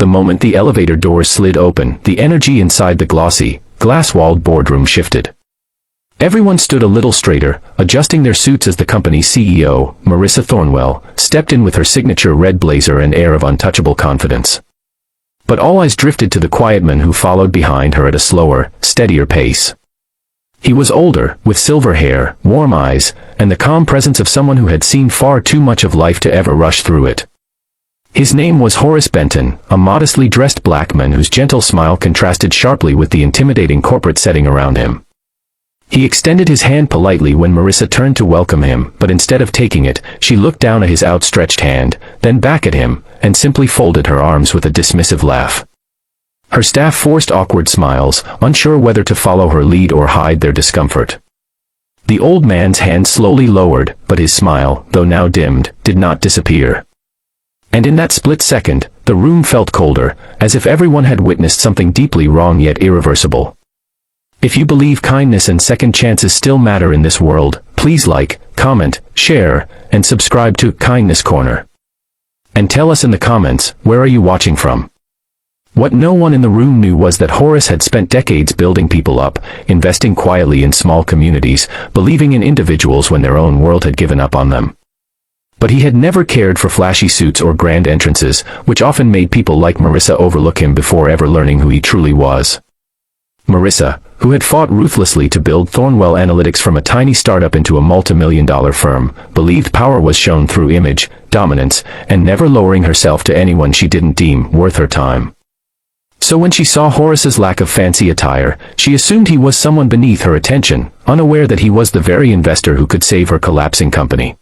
The moment the elevator doors slid open, the energy inside the glossy, glass-walled boardroom shifted. Everyone stood a little straighter, adjusting their suits as the company's CEO, Marissa Thornwell, stepped in with her signature red blazer and air of untouchable confidence. But all eyes drifted to the quiet man who followed behind her at a slower, steadier pace. He was older, with silver hair, warm eyes, and the calm presence of someone who had seen far too much of life to ever rush through it. His name was Horace Benton, a modestly dressed black man whose gentle smile contrasted sharply with the intimidating corporate setting around him. He extended his hand politely when Marissa turned to welcome him, but instead of taking it, she looked down at his outstretched hand, then back at him, and simply folded her arms with a dismissive laugh. Her staff forced awkward smiles, unsure whether to follow her lead or hide their discomfort. The old man's hand slowly lowered, but his smile, though now dimmed, did not disappear. And in that split second, the room felt colder, as if everyone had witnessed something deeply wrong yet irreversible. If you believe kindness and second chances still matter in this world, please like, comment, share, and subscribe to Kindness Corner. And tell us in the comments, where are you watching from? What no one in the room knew was that Horace had spent decades building people up, investing quietly in small communities, believing in individuals when their own world had given up on them. But he had never cared for flashy suits or grand entrances, which often made people like Marissa overlook him before ever learning who he truly was. Marissa, who had fought ruthlessly to build Thornwell Analytics from a tiny startup into a multi-million-dollar firm, believed power was shown through image, dominance, and never lowering herself to anyone she didn't deem worth her time. So when she saw Horace's lack of fancy attire, she assumed he was someone beneath her attention, unaware that he was the very investor who could save her collapsing company.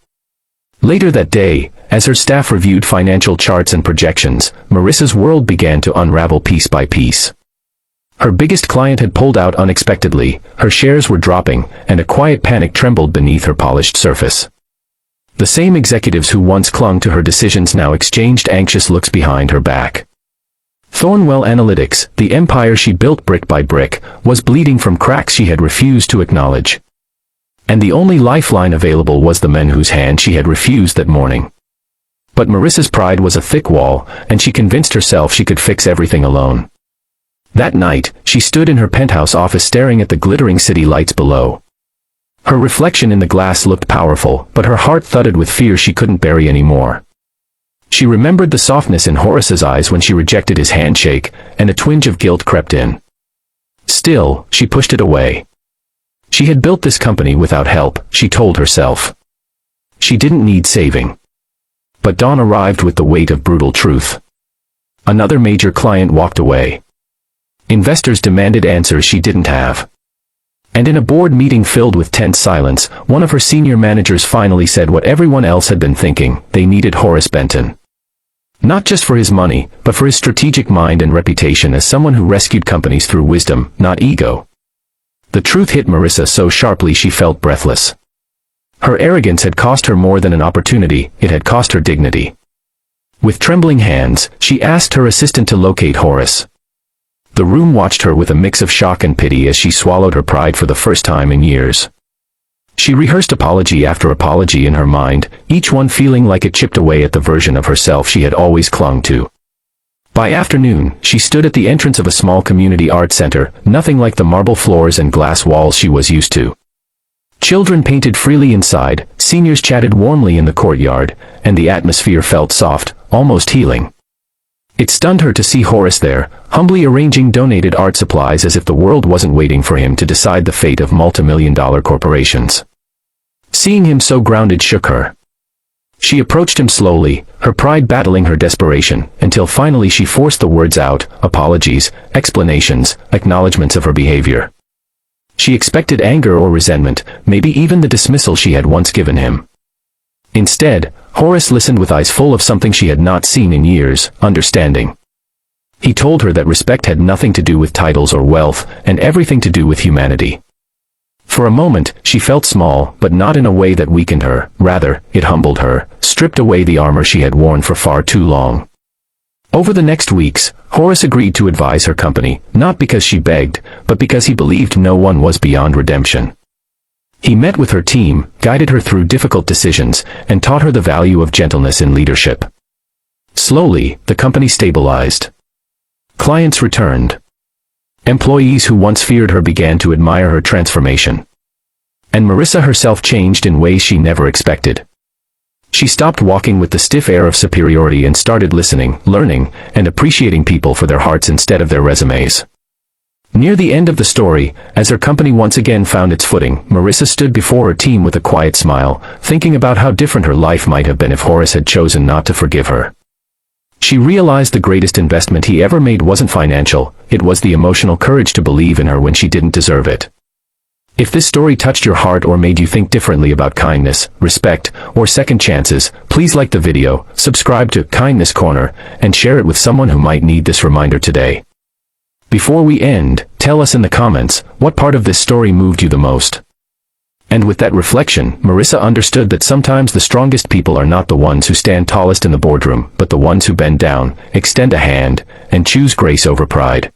Later that day, as her staff reviewed financial charts and projections, Marissa's world began to unravel piece by piece. Her biggest client had pulled out unexpectedly, her shares were dropping, and a quiet panic trembled beneath her polished surface. The same executives who once clung to her decisions now exchanged anxious looks behind her back. Thornwell Analytics, the empire she built brick by brick, was bleeding from cracks she had refused to acknowledge. And the only lifeline available was the man whose hand she had refused that morning. But Marissa's pride was a thick wall, and she convinced herself she could fix everything alone. That night, she stood in her penthouse office staring at the glittering city lights below. Her reflection in the glass looked powerful, but her heart thudded with fear she couldn't bury anymore. She remembered the softness in Horace's eyes when she rejected his handshake, and a twinge of guilt crept in. Still, she pushed it away. She had built this company without help, she told herself. She didn't need saving. But dawn arrived with the weight of brutal truth. Another major client walked away. Investors demanded answers she didn't have. And in a board meeting filled with tense silence, one of her senior managers finally said what everyone else had been thinking: they needed Horace Benton. Not just for his money, but for his strategic mind and reputation as someone who rescued companies through wisdom, not ego. The truth hit Marissa so sharply she felt breathless. Her arrogance had cost her more than an opportunity, it had cost her dignity. With trembling hands, she asked her assistant to locate Horace. The room watched her with a mix of shock and pity as she swallowed her pride for the first time in years. She rehearsed apology after apology in her mind, each one feeling like it chipped away at the version of herself she had always clung to. By afternoon, she stood at the entrance of a small community art center, nothing like the marble floors and glass walls she was used to. Children painted freely inside, seniors chatted warmly in the courtyard, and the atmosphere felt soft, almost healing. It stunned her to see Horace there, humbly arranging donated art supplies as if the world wasn't waiting for him to decide the fate of multi-million-dollar corporations. Seeing him so grounded shook her. She approached him slowly, her pride battling her desperation, until finally she forced the words out: apologies, explanations, acknowledgments of her behavior. She expected anger or resentment, maybe even the dismissal she had once given him. Instead, Horace listened with eyes full of something she had not seen in years: understanding. He told her that respect had nothing to do with titles or wealth, and everything to do with humanity. For a moment, she felt small, but not in a way that weakened her. Rather, it humbled her, stripped away the armor she had worn for far too long. Over the next weeks, Horace agreed to advise her company, not because she begged, but because he believed no one was beyond redemption. He met with her team, guided her through difficult decisions, and taught her the value of gentleness in leadership. Slowly, the company stabilized. Clients returned. Employees who once feared her began to admire her transformation. And Marissa herself changed in ways she never expected. She stopped walking with the stiff air of superiority and started listening, learning, and appreciating people for their hearts instead of their resumes. Near the end of the story, as her company once again found its footing, Marissa stood before her team with a quiet smile, thinking about how different her life might have been if Horace had chosen not to forgive her. She realized the greatest investment he ever made wasn't financial, it was the emotional courage to believe in her when she didn't deserve it. If this story touched your heart or made you think differently about kindness, respect, or second chances, please like the video, subscribe to Kindness Corner, and share it with someone who might need this reminder today. Before we end, tell us in the comments, what part of this story moved you the most? And with that reflection, Marissa understood that sometimes the strongest people are not the ones who stand tallest in the boardroom, but the ones who bend down, extend a hand, and choose grace over pride.